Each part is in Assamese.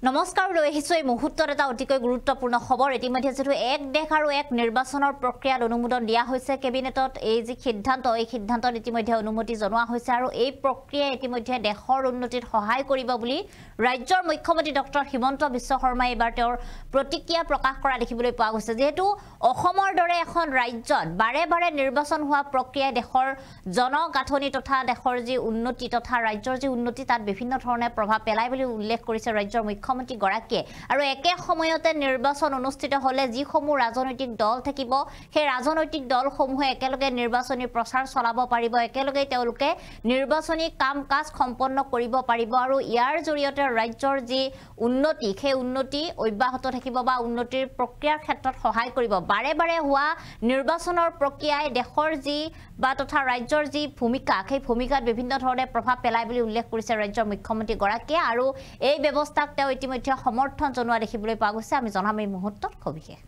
নমস্কাৰ লৈ আহিছো এই মুহূৰ্তত এটা অতিকৈ গুৰুত্বপূৰ্ণ খবৰ ইতিমধ্যে যেটো এক দেশ আৰু এক নিৰ্বাচনৰ প্ৰক্ৰিয়াত অনুমোদন দিয়া হৈছে কেবিনেটত এই যে সিদ্ধান্তত ইতিমধ্যে অনুমতি জনোৱা হৈছে আৰু এই প্ৰক্ৰিয়া ইতিমধ্যে দেশৰ উন্নতিত সহায় কৰিব বুলি ৰাজ্যৰ মুখ্যমন্ত্ৰী ডক্টৰ হিমন্ত বিশ্ব শৰ্মাই এবাৰ তেওঁৰ প্ৰতিক্ৰিয়া প্ৰকাশ কৰা দেখিবলৈ পোৱা গৈছে যেহেতু অসমৰ দৰে এখন ৰাজ্যত বাৰে বাৰে নিৰ্বাচন হোৱা প্ৰক্ৰিয়াই দেশৰ জনগাঁথনি তথা দেশৰ যি উন্নতি তথা ৰাজ্যৰ যি উন্নতি তাত বিভিন্ন ধৰণে প্ৰভাৱ পেলাই বুলি উল্লেখ কৰিছে ৰাজ্যৰ মুখ্যমন্ত্ৰী গৰাকীয়ে আৰু একে সময়তে নিৰ্বাচন অনুষ্ঠিত হলে যিসমূহ ৰাজনৈতিক দল থাকিব সেই ৰাজনৈতিক দলসমূহে একেলগে নিৰ্বাচনী প্ৰচাৰ চলাব পাৰিব একেলগে তেওঁলোকে নিৰ্বাচনী কাম-কাজ সম্পন্ন কৰিব পাৰিব আৰু ইয়াৰ জৰিয়তে ৰাজ্যৰ যি উন্নতি সেই উন্নতি অব্যাহত থাকিব বা উন্নতিৰ প্ৰক্ৰিয়াৰ ক্ষেত্ৰত সহায় কৰিব বাৰে বাৰে হোৱা নিৰ্বাচনৰ প্ৰক্ৰিয়াই দেশৰ যি বা তথা ৰাজ্যৰ যি ভূমিকা সেই ভূমিকাত বিভিন্ন ধৰণে প্ৰভাৱ পেলাই বুলি উল্লেখ কৰিছে ৰাজ্যৰ মুখ্যমন্ত্ৰী গৰাকীয়ে আৰু এই ব্যৱস্থাক তেওঁ ইতিমধ্যে সমৰ্থন জনোৱা দেখিবলৈ পোৱা গৈছে আমি জনাম এই মুহূৰ্তত সবিশেষ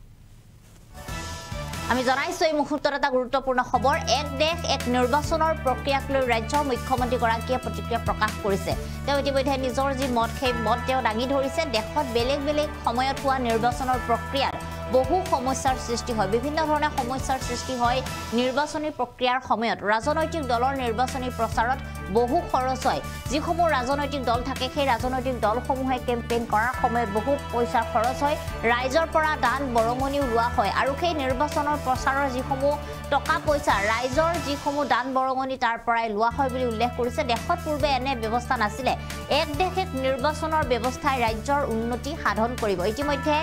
আমি জনাইছো এই মুহূৰ্তত এটা গুৰুত্বপূৰ্ণ খবৰ এক দেশ এক নিৰ্বাচনৰ প্ৰক্ৰিয়াক লৈ ৰাজ্যৰ মুখ্যমন্ত্ৰী গৰাকীয়ে প্ৰতিক্ৰিয়া প্ৰকাশ কৰিছে তেওঁ ইতিমধ্যে নিজৰ যি মত সেই মত তেওঁ দাঙি ধৰিছে দেশত বেলেগ বেলেগ সময়ত হোৱা নিৰ্বাচনৰ প্ৰক্ৰিয়াৰ বহু সমস্যাৰ সৃষ্টি হয় বিভিন্ন ধৰণৰ সমস্যাৰ সৃষ্টি হয় নিৰ্বাচনী প্ৰক্ৰিয়াৰ সময়ত ৰাজনৈতিক দলৰ নিৰ্বাচনী প্ৰচাৰত বহু খৰচ হয় যিসমূহ ৰাজনৈতিক দল থাকে সেই ৰাজনৈতিক দলসমূহে কেম্পেইন কৰাৰ সময়ত বহু পইচা খৰচ হয় ৰাইজৰ পৰা দান বৰঙণি লোৱা হয় আৰু সেই নিৰ্বাচনৰ প্ৰচাৰৰ যিসমূহ টকা পইচা ৰাইজৰ যিসমূহ দান বৰঙণি তাৰ পৰাই লোৱা হয় বুলি উল্লেখ কৰিছে দেশত পূৰ্বে এনে ব্যৱস্থা নাছিলে এক দেশ এক নিৰ্বাচনৰ ব্যৱস্থাই ৰাজ্যৰ উন্নতি সাধন কৰিব ইতিমধ্যে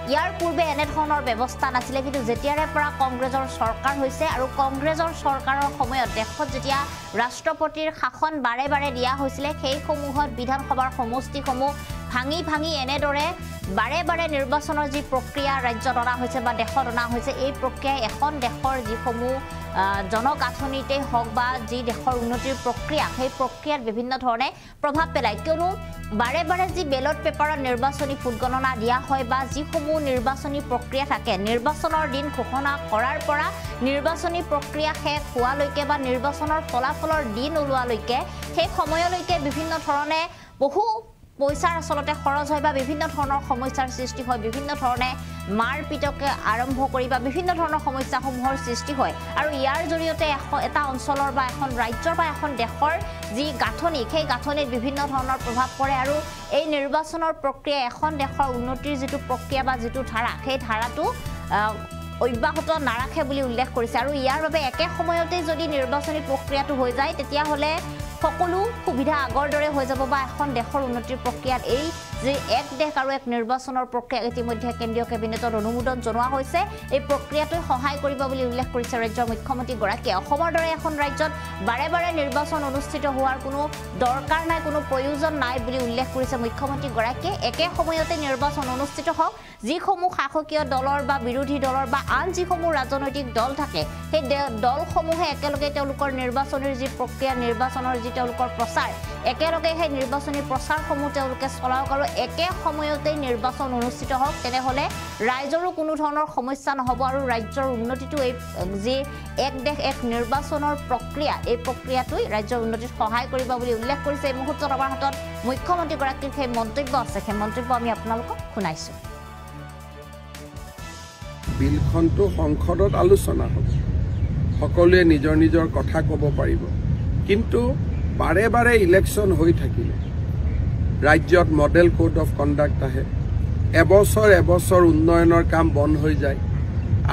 ইয়াৰ পূৰ্বে এনে ধৰণৰ ব্যৱস্থা নাছিলে কিন্তু যেতিয়াৰে পৰা কংগ্ৰেছৰ চৰকাৰ হৈছে আৰু কংগ্ৰেছৰ চৰকাৰৰ সময়ত দেশত যেতিয়া ৰাষ্ট্ৰপতিৰ শাসন বাৰে বাৰে দিয়া হৈছিল সেই সমূহত বিধানসভাৰ সমষ্টিসমূহ ভাঙি এনেদৰে বাৰে বাৰে নিৰ্বাচনৰ যি প্ৰক্ৰিয়া ৰাজ্যত অনা হৈছে বা দেশত অনা হৈছে এই প্ৰক্ৰিয়াই এখন দেশৰ যিসমূহ জনগাঁথনিতে হওক বা যি দেশৰ উন্নতিৰ প্ৰক্ৰিয়া সেই প্ৰক্ৰিয়াত বিভিন্ন ধৰণে প্ৰভাৱ পেলায় কিয়নো বাৰে বাৰে যি বেলট পেপাৰত নিৰ্বাচনী ভোট গণনা দিয়া হয় বা যিসমূহ নিৰ্বাচনী প্ৰক্ৰিয়া থাকে নিৰ্বাচনৰ দিন ঘোষণা কৰাৰ পৰা নিৰ্বাচনী প্ৰক্ৰিয়া শেষ হোৱালৈকে বা নিৰ্বাচনৰ ফলাফলৰ দিন ওলোৱালৈকে সেই সময়লৈকে বিভিন্ন ধৰণে বহু পইচাৰ আসলতে খৰচ হয় বা বিভিন্ন ধৰণৰ সমস্যাৰ সৃষ্টি হয় বিভিন্ন ধৰণে মাৰপিটকে আৰম্ভ কৰি বা বিভিন্ন ধৰণৰ সমস্যাসমূহৰ সৃষ্টি হয় আৰু ইয়াৰ জৰিয়তে এটা অঞ্চলৰ বা এখন ৰাজ্যৰ বা এখন দেশৰ যি গাঁথনি সেই গাঁথনিত বিভিন্ন ধৰণৰ প্ৰভাৱ পৰে আৰু এই নিৰ্বাচনৰ প্ৰক্ৰিয়া এখন দেশৰ উন্নতিৰ যিটো প্ৰক্ৰিয়া বা যিটো ধাৰা সেই ধাৰাটো অব্যাহত নাৰাখে বুলি উল্লেখ কৰিছে আৰু ইয়াৰ বাবে একে সময়তে যদি নিৰ্বাচনী প্ৰক্ৰিয়াটো হৈ যায় তেতিয়াহ'লে সকলো সুবিধা আগৰ দৰে হৈ যাব বা এখন দেশৰ উন্নতিৰ প্ৰক্ৰিয়াত এই যে এক দেশ আৰু এক নিৰ্বাচনৰ প্ৰক্ৰিয়া ইতিমধ্যে কেন্দ্ৰীয় কেবিনেটত অনুমোদন জনোৱা হৈছে এই প্ৰক্ৰিয়াটোৱে সহায় কৰিব বুলি উল্লেখ কৰিছে ৰাজ্যৰ মুখ্যমন্ত্ৰী গৰাকীয়ে অসমৰ দৰে এখন ৰাজ্যত বাৰে বাৰে নিৰ্বাচন অনুষ্ঠিত হোৱাৰ কোনো দৰকাৰ নাই কোনো প্ৰয়োজন নাই বুলি উল্লেখ কৰিছে মুখ্যমন্ত্ৰী গৰাকীয়ে একে সময়তে নিৰ্বাচন অনুষ্ঠিত হওক যিসমূহ শাসকীয় দলৰ বা বিৰোধী দলৰ বা আন যিসমূহ ৰাজনৈতিক দল থাকে সেই দলসমূহে একেলগে তেওঁলোকৰ নিৰ্বাচনীৰ যি প্ৰক্ৰিয়া নিৰ্বাচনৰ যি তেওঁলোকৰ প্ৰচাৰ একেলগে সেই নিৰ্বাচনী প্ৰচাৰসমূহ তেওঁলোকে চলাওক আৰু একে সময়তে নিৰ্বাচন অনুষ্ঠিত হওক তেনেহ'লে ৰাইজৰো কোনো ধৰণৰ সমস্যা নহ'ব আৰু ৰাজ্যৰ উন্নতিটো এই যি এক দেশ এক নিৰ্বাচনৰ প্ৰক্ৰিয়া এই প্ৰক্ৰিয়াটোই ৰাজ্যৰ উন্নতিত সহায় কৰিব বুলি উল্লেখ কৰিছে এই মুহূৰ্তত আমাৰ হাতত মুখ্যমন্ত্ৰীগৰাকীৰ সেই মন্তব্য আছে সেই মন্তব্য আমি আপোনালোকক শুনাইছোঁ বিলখনটো সংসদত আলোচনা হ'ব সকলোৱে নিজৰ নিজৰ কথা ক'ব পাৰিব কিন্তু বাৰে বাৰে ইলেকশ্যন হৈ থাকিলে ৰাজ্যত মডেল কোড অফ কণ্ডাক্ট আহে এবছৰ উন্নয়নৰ কাম বন্ধ হৈ যায়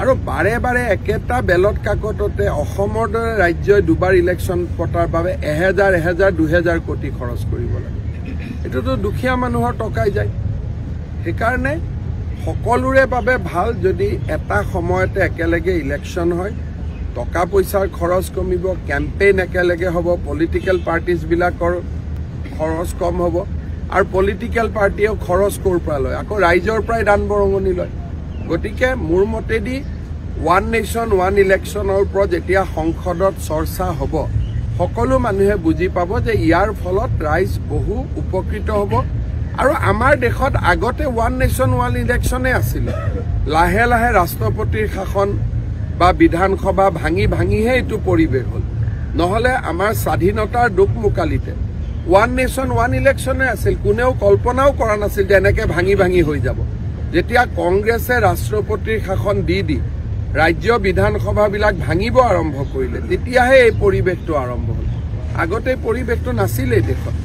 আৰু বাৰে বাৰে একেটা বেলট কাকততে অসমৰ দৰে ৰাজ্যই দুবাৰ ইলেকশ্যন পতাৰ বাবে 1000 কোটি খৰচ কৰিব লাগে এইটোতো দুখীয়া মানুহৰ টকাই যায় সেইকাৰণে সকলোৰে বাবে ভাল যদি এটা সময়তে একেলগে ইলেকশ্যন হয় টকা পইচাৰ খৰচ কমিব কেম্পেইন একেলগে হ'ব পলিটিকেল পাৰ্টিজবিলাকৰ খৰচ কম হ'ব আৰু পলিটিকেল পাৰ্টিয়েও খৰচ ক'ৰ পৰা লয় আকৌ ৰাইজৰ পৰাই দান বৰঙণি লয় গতিকে মোৰ মতেদি ওৱান নেশ্যন ওৱান ইলেকশ্যনৰ ওপৰত যেতিয়া সংসদত চৰ্চা হ'ব সকলো মানুহে বুজি পাব যে ইয়াৰ ফলত ৰাইজ বহু উপকৃত হ'ব আৰু আমাৰ দেশত আগতে ওৱান নেশ্যন ওৱান ইলেকশ্যনে আছিলে লাহে লাহে ৰাষ্ট্ৰপতিৰ শাসন বা বিধানসভা ভাঙিহে এইটো পৰিৱেশ হ'ল নহ'লে আমাৰ স্বাধীনতাৰ দুখ মুকালিতে ওৱান নেশ্যন ওৱান ইলেকশ্যনে আছিল কোনেও কল্পনাও কৰা নাছিল যে এনেকে ভাঙি ভাঙি হৈ যাব যেতিয়া কংগ্ৰেছে ৰাষ্ট্ৰপতিৰ শাসন দি দি ৰাজ্য বিধানসভাবিলাক ভাঙিব আৰম্ভ কৰিলে তেতিয়াহে এই পৰিৱেশটো আৰম্ভ হ'ল আগতে পৰিৱেশটো নাছিলেই দেশত